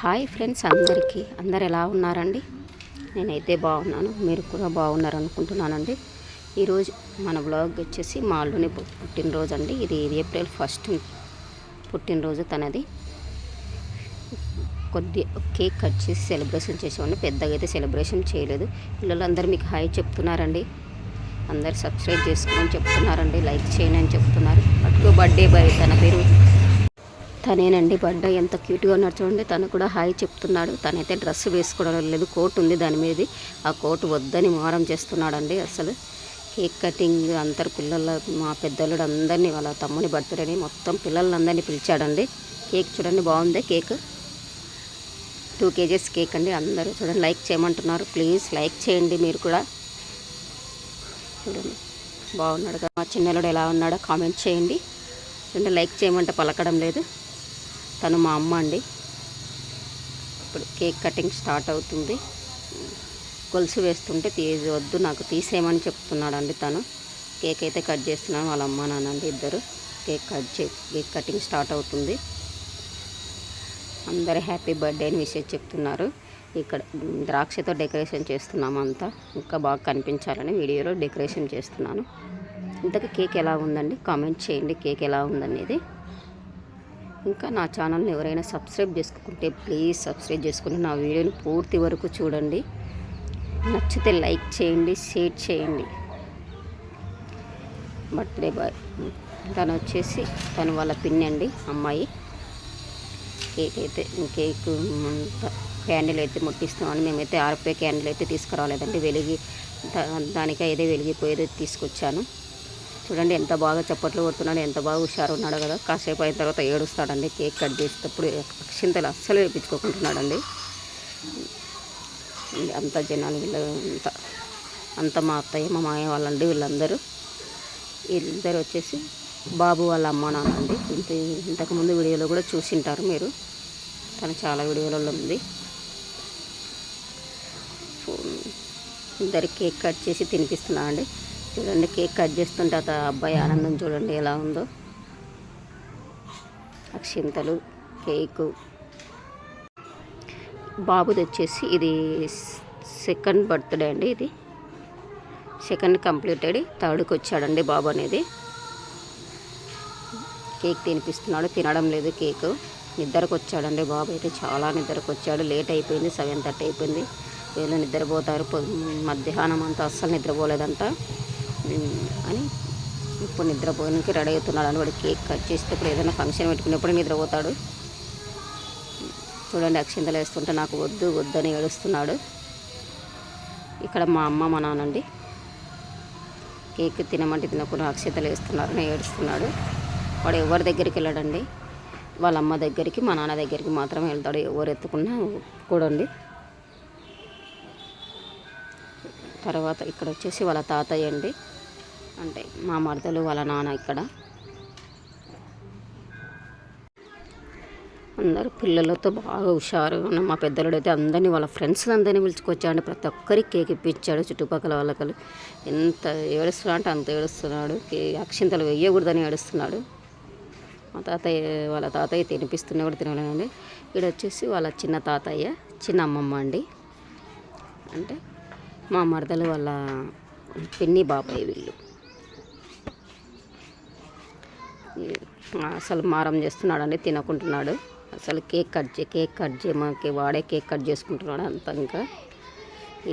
Hi friends, అందరు ఎలా ఉన్నారండి? నేనైతే బాగున్నాను, మీరు కూడా బాగున్నారు అనుకుంటున్నానండి. ఈరోజు మన బ్లాగ్ వచ్చేసి మా అల్లుని పుట్టినరోజు అండి. ఇది ఏప్రిల్ 1 పుట్టినరోజు తనది. కొద్ది కేక్ కట్ చేసి సెలబ్రేషన్ చేసామండి. పెద్దగా అయితే సెలబ్రేషన్ చేయలేదు. పిల్లలందరూ మీకు హాయ్ చెప్తున్నారండి. అందరు సబ్స్క్రైబ్ చేసుకోమని చెప్తున్నారండి, లైక్ చేయండి అని చెప్తున్నారు. అటు బర్త్డే బాయ్, తన పేరు తనేనండి. బర్త్డే ఎంత క్యూట్గా ఉన్నారు చూడండి. తను కూడా హాయ్ చెప్తున్నాడు. తనైతే డ్రెస్ వేసుకోవడం లేదు, కోట్ ఉంది దాని మీద. ఆ కోట్ వద్దని మారం చేస్తున్నాడండి. అసలు కేక్ కటింగ్ అందరు పిల్లల, మా పెద్దలుడు అందరినీ, వాళ్ళ తమ్ముని బర్త్డేని మొత్తం పిల్లలందరినీ పిలిచాడండి. కేక్ చూడండి, బాగుంది కేక్. 2 kgs కేక్ అండి. అందరూ చూడండి, లైక్ చేయమంటున్నారు. ప్లీజ్ లైక్ చేయండి మీరు కూడా. చూడండి బాగున్నాడు కదా. మా చిన్నలుడు ఎలా ఉన్నాడో కామెంట్ చేయండి. చూడండి, లైక్ చేయమంటే పలకడం లేదు. తను మా అమ్మ అండి. ఇప్పుడు కేక్ కటింగ్ స్టార్ట్ అవుతుంది. గొలుసు వేస్తుంటే వద్దు నాకు తీసేయమని చెప్తున్నాడండి తను. కేక్ అయితే కట్ చేస్తున్నాను. వాళ్ళ అమ్మ నాన్నండి ఇద్దరు. కేక్ కటింగ్ స్టార్ట్ అవుతుంది. అందరూ హ్యాపీ బర్త్డే అని విషయం చెప్తున్నారు. ఇక్కడ ద్రాక్షతో డెకరేషన్ చేస్తున్నాము అంతా. ఇంకా బాగా కనిపించాలని వీడియోలో డెకరేషన్ చేస్తున్నాను. ఇంతకు కేక్ ఎలా ఉందండి కామెంట్ చేయండి, కేక్ ఎలా ఉందనేది. ఇంకా నా ఛానల్ని ఎవరైనా సబ్స్క్రైబ్ చేసుకుంటే ప్లీజ్ సబ్స్క్రైబ్ చేసుకుని నా వీడియోని పూర్తి వరకు చూడండి. నచ్చితే లైక్ చేయండి, షేర్ చేయండి. బర్త్డే బాయ్ తను వచ్చేసి తను వాళ్ళ పిన్ని అండి, అమ్మాయి. కేక్ క్యాండిల్ అయితే ముట్టిస్తామని మేమైతే ఆర్పే క్యాండిల్ అయితే తీసుకురాలేదండి. దానికి అయితే వెలిగిపోయేది తీసుకొచ్చాను. చూడండి ఎంత బాగా చప్పట్లు కొడుతున్నాడు, ఎంత బాగా హుషారు ఉన్నాడు కదా. కాసేపు అయిన తర్వాత ఏడుస్తాడండి. కేక్ కట్ చేసేటప్పుడు అక్షింతలు అస్సలు వేయించుకోకుంటున్నాడండి. అంత జనాలు అంత మా అత్తయ్య, మా మాయ వాళ్ళండి. వీళ్ళందరూ వచ్చేసి బాబు వాళ్ళ అమ్మ నాన్నండి. ఇంతకుముందు వీడియోలో కూడా చూసింటారు మీరు. తను చాలా వీడియోలలో ఉంది. ఇద్దరికి కేక్ కట్ చేసి తినిపిస్తున్నానండి. చూడండి, కేక్ కట్ చేస్తుంటే అబ్బాయి ఆనందం చూడండి ఎలా ఉందో. అక్షింతలు, కేకు. బాబుది వచ్చేసి ఇది 2nd బర్త్డే అండి. ఇది 2nd కంప్లీటెడ్, 3rdకి వచ్చాడండి బాబు అనేది. కేక్ తినిపిస్తున్నాడు, తినడం లేదు కేకు. నిద్రకు వచ్చాడండి బాబు అయితే. చాలా నిద్రకు వచ్చాడు. లేట్ అయిపోయింది, 7:30 అయిపోయింది. వీళ్ళు నిద్రపోతారు. మధ్యాహ్నం అంతా అస్సలు నిద్రపోలేదంట అని ఇప్పుడు నిద్రపోయడానికి రెడీ అవుతున్నాడు అని. వాడు కేక్ కట్ చేసేటప్పుడు ఏదైనా ఫంక్షన్ పెట్టుకునేప్పుడు నిద్రపోతాడు. చూడండి, అక్షింతలు వేస్తుంటే నాకు వద్దని ఏడుస్తున్నాడు. ఇక్కడ మా అమ్మ మా నాన్నండి. కేక్ తినమంటే తినకుండా అక్షింతలు వేస్తున్నారని ఏడుస్తున్నాడు. వాడు ఎవరి దగ్గరికి వెళ్ళాడండి. వాళ్ళ అమ్మ దగ్గరికి, మా నాన్న దగ్గరికి మాత్రమే వెళ్తాడు. ఎవరు ఎత్తుకున్నా కూడండి. తర్వాత ఇక్కడ వచ్చేసి వాళ్ళ తాతయ్య అండి, అంటే మా మరదలు వాళ్ళ నాన్న. ఇక్కడ అందరూ పిల్లలతో బాగా హుషారు. మా పెద్దలుడు అయితే అందరినీ, వాళ్ళ ఫ్రెండ్స్ అందరినీ పిలుచుకొచ్చాడు. ప్రతి ఒక్కరికి కేక్ ఇప్పించాడు. చుట్టుపక్కల వాళ్ళకలు ఎంత ఏడుస్తున్నా అంటే అంత ఏడుస్తున్నాడు. అక్షింతలు వేయకూడదని ఏడుస్తున్నాడు. వాళ్ళ తాతయ్య తినిపిస్తున్నా కూడా తినలేదండి. ఇక్కడ వచ్చేసి వాళ్ళ చిన్న తాతయ్య, చిన్న అమ్మమ్మ అండి. అంటే మా మరదలు వాళ్ళ పిన్ని బాబాయ్ వీళ్ళు. అసలు మారం చేస్తున్నాడండి, తినకుంటున్నాడు. అసలు కేక్ కట్ చేయమాకి వాడే కేక్ కట్ చేసుకుంటున్నాడు అంతా. ఇంకా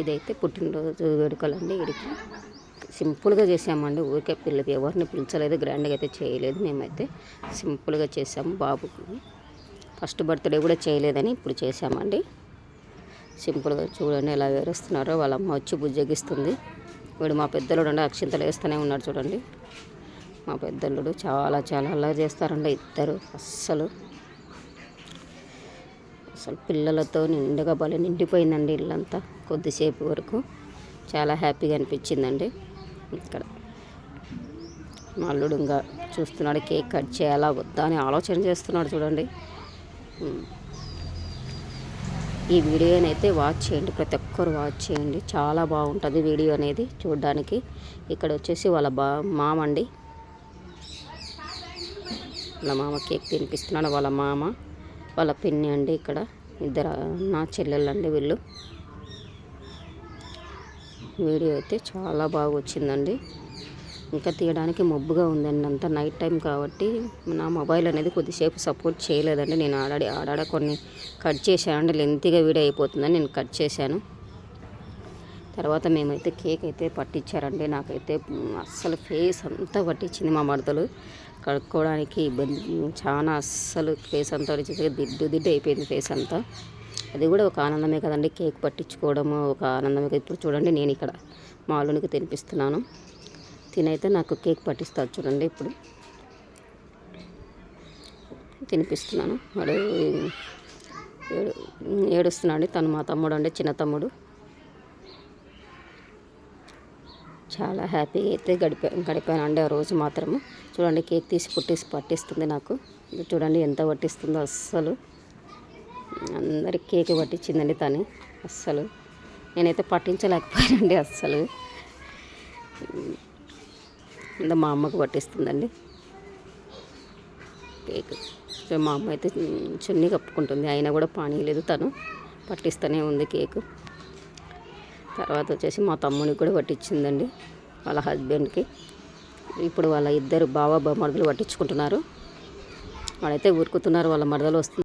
ఇదైతే పుట్టినరోజు వేడుకలండి. వీడికి సింపుల్గా చేసామండి. ఊరికే ఎవరిని పిలిచలేదు, గ్రాండ్గా అయితే చేయలేదు. మేమైతే సింపుల్గా చేసాము. బాబుకి 1st బర్త్డే కూడా చేయలేదని ఇప్పుడు చేసామండి. సింపుల్గా చూడండి ఎలా వేరుస్తున్నారో. వాళ్ళ అమ్మ వచ్చి బుజ్జగిస్తుంది. వీడు మా పెద్దలుడు అండి, అక్షింతలు వేస్తూనే ఉన్నాడు చూడండి. మా పెద్దలుడు చాలా అల్లరి చేస్తారండి ఇద్దరు. అస్సలు పిల్లలతో నిండుగా భలే నిండిపోయిందండి ఇల్లంతా. కొద్దిసేపు వరకు చాలా హ్యాపీగా అనిపించిందండి. ఇక్కడ మా అల్లుడు ఇంకా చూస్తున్నాడు, కేక్ కట్ చేయాలా వద్దా అని ఆలోచన చేస్తున్నాడు చూడండి. ఈ వీడియోని అయితే వాచ్ చేయండి, ప్రతి ఒక్కరు వాచ్ చేయండి. చాలా బాగుంటుంది వీడియో అనేది చూడడానికి. ఇక్కడ వచ్చేసి వాళ్ళ మామ అండి. వాళ్ళ మామ కేక్ తినిపిస్తున్నాడు. వాళ్ళ మామ వాళ్ళ పిన్ని అండి. ఇక్కడ ఇద్దరు నా చెల్లెళ్ళండి వీళ్ళు. వీడియో అయితే చాలా బాగా వచ్చిందండి. ఇంకా తీయడానికి మబ్బుగా ఉందండి, అంతా నైట్ టైం కాబట్టి నా మొబైల్ అనేది కొద్దిసేపు సపోర్ట్ చేయలేదండి. నేను ఆడాడ కొన్ని కట్ చేశానండి, లెంతీగా వీడియో అయిపోతుందని నేను కట్ చేశాను. తర్వాత మేమైతే కేక్ అయితే పట్టించారండి. నాకైతే అస్సలు ఫేస్ అంతా పట్టించింది మా మరదలు. కడుక్కోవడానికి ఇబ్బంది, చాలా అస్సలు ఫేస్ అంతా వచ్చేసి దిడ్డు అయిపోయింది ఫేస్ అంతా. అది కూడా ఒక ఆనందమే కదండి, కేక్ పట్టించుకోవడము ఒక ఆనందమే. ఇప్పుడు చూడండి, నేను ఇక్కడ మా అల్లునికి తినిపిస్తున్నాను. తినైతే నాకు కేక్ పట్టిస్తారు చూడండి. ఇప్పుడు తినిపిస్తున్నాను. వాడు ఏడుస్తున్నాడు. తను మా తమ్ముడు అండి, చిన్న తమ్ముడు. చాలా హ్యాపీగా అయితే గడిపానండి ఆ రోజు మాత్రము. చూడండి, కేక్ తీసి పట్టిస్తుంది నాకు. చూడండి ఎంత పట్టిస్తుందో అస్సలు. అందరికి కేక్ పట్టించిందండి తను. అస్సలు నేనైతే పట్టించలేకపోయానండి అస్సలు. మా అమ్మకు పట్టిస్తుందండి కేక్. మా అమ్మ అయితే చున్నీ కప్పుకుంటుంది, అయినా కూడా పానీయలేదు, తను పట్టిస్తూనే ఉంది కేకు. తర్వాత వచ్చేసి మా తమ్మునికి కూడా పట్టించిందండి, వాళ్ళ హస్బెండ్కి. ఇప్పుడు వాళ్ళ ఇద్దరు బావ మరదలు పట్టించుకుంటున్నారు. వాళ్ళైతే ఊరుకుతున్నారు, వాళ్ళ మరదలు వస్తుంది.